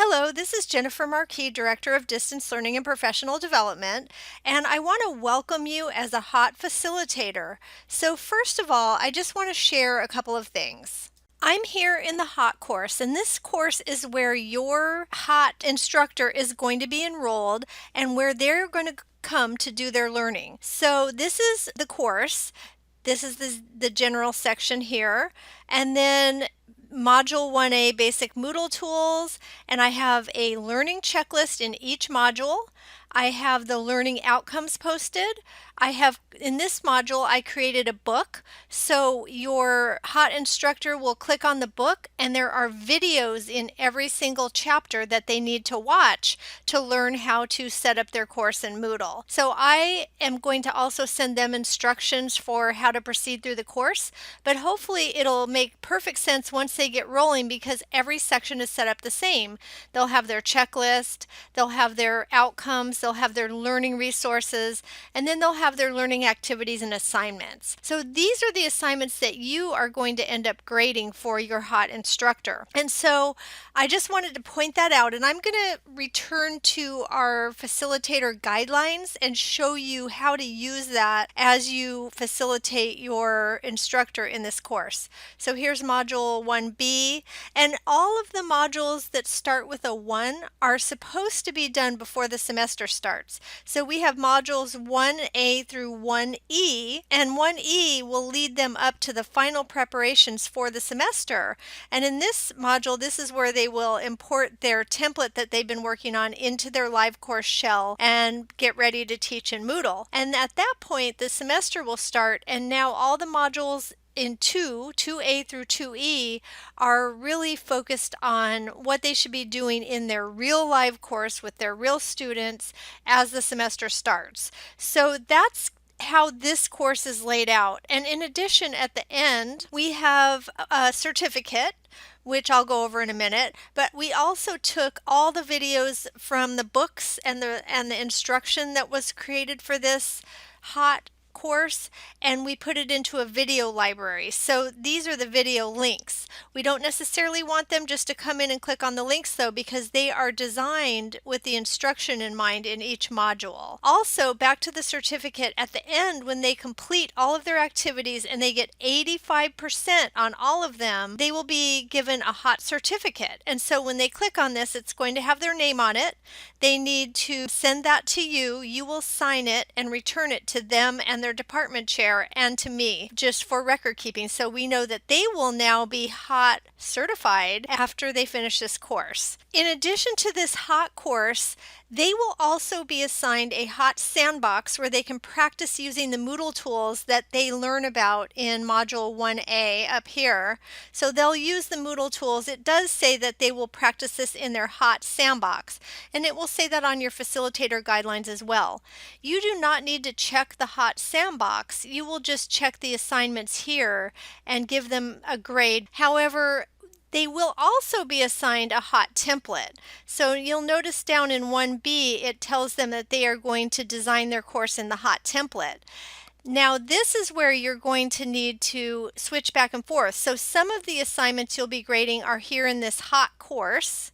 Hello, this is Jennifer Marquis, Director of Distance Learning and Professional Development, and I want to welcome you as a HOTT Facilitator. So first of all, I just want to share a couple of things. I'm here in the HOTT course, and this course is where your HOTT instructor is going to be enrolled and where they're going to come to do their learning. So this is the course. This is the general section here, and then Module 1A Basic Moodle Tools, and I have a learning checklist in each module. I have the learning outcomes posted. In this module, I created a book. So your HOTT instructor will click on the book and there are videos in every single chapter that they need to watch to learn how to set up their course in Moodle. So I am going to also send them instructions for how to proceed through the course, but hopefully it'll make perfect sense once they get rolling because every section is set up the same. They'll have their checklist, they'll have their outcomes, they'll have their learning resources, and then they'll have their learning activities and assignments. So these are the assignments that you are going to end up grading for your HOTT instructor. And so I just wanted to point that out, and I'm going to return to our facilitator guidelines and show you how to use that as you facilitate your instructor in this course. So here's module 1B, and all of the modules that start with a 1 are supposed to be done before the semester starts. So we have modules 1A through 1E, and 1E will lead them up to the final preparations for the semester. And in this module, this is where they will import their template that they've been working on into their live course shell and get ready to teach in Moodle. And at that point, the semester will start, and now all the modules in 2A through 2E are really focused on what they should be doing in their real live course with their real students as the semester starts. So that's how this course is laid out. And in addition, at the end, we have a certificate, which I'll go over in a minute, but we also took all the videos from the books and the instruction that was created for this HOTT course, and we put it into a video library. So these are the video links. We don't necessarily want them just to come in and click on the links though, because they are designed with the instruction in mind in each module. Also, back to the certificate, at the end when they complete all of their activities and they get 85% on all of them, they will be given a HOTT certificate. And so when they click on this, it's going to have their name on it. They need to send that to you. You will sign it and return it to them and their department chair and to me, just for record keeping, so we know that they will now be HOTT certified after they finish this course. In addition to this HOTT course, they will also be assigned a HOTT Sandbox where they can practice using the Moodle tools that they learn about in Module 1A up here. So they'll use the Moodle tools. It does say that they will practice this in their HOTT Sandbox, and it will say that on your facilitator guidelines as well. You do not need to check the HOTT Sandbox. You will just check the assignments here and give them a grade. However, they will also be assigned a HOTT template. So you'll notice down in 1B, it tells them that they are going to design their course in the HOTT template. Now this is where you're going to need to switch back and forth. So some of the assignments you'll be grading are here in this HOTT course,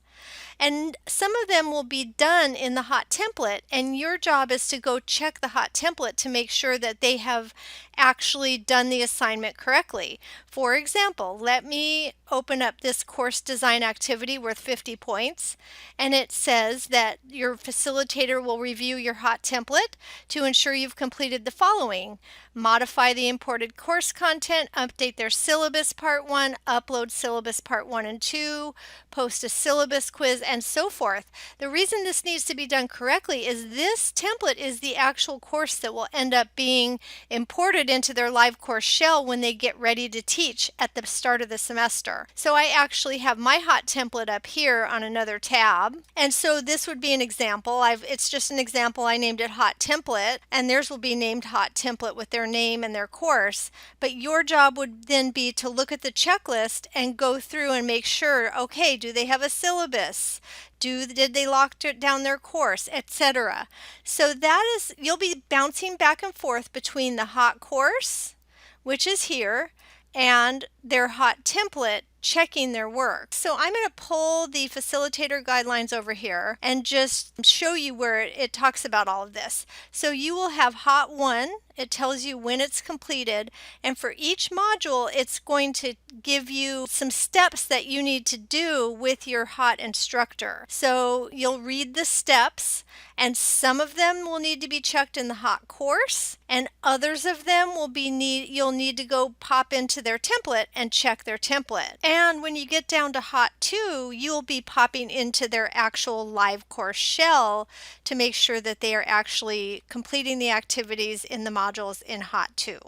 and some of them will be done in the HOTT template, and your job is to go check the HOTT template to make sure that they have actually done the assignment correctly. For example, let me open up this course design activity worth 50 points, and it says that your facilitator will review your HOTT template to ensure you've completed the following: modify the imported course content, update their syllabus part 1, upload syllabus part 1 and 2, post a syllabus quiz, and so forth. The reason this needs to be done correctly is this template is the actual course that will end up being imported into their live course shell when they get ready to teach at the start of the semester. So I actually have my HOTT template up here on another tab, and so this would be an example. It's just an example. I named it HOTT template, and theirs will be named HOTT template with their name and their course. But your job would then be to look at the checklist and go through and make sure, okay, do they have a syllabus? Did they lock down their course, etc. So that is, you'll be bouncing back and forth between the HOTT course, which is here, and their HOTT template checking their work. So I'm going to pull the facilitator guidelines over here and just show you where it talks about all of this. So you will have HOTT 1. It tells you when it's completed, and for each module it's going to give you some steps that you need to do with your HOTT instructor. So you'll read the steps, and some of them will need to be checked in the HOTT course, and others of them will be you'll need to go pop into their template and check their template. And when you get down to HOTT 2, you'll be popping into their actual live course shell to make sure that they are actually completing the activities in the modules in HOTT 2.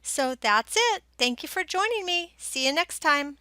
So that's it. Thank you for joining me. See you next time.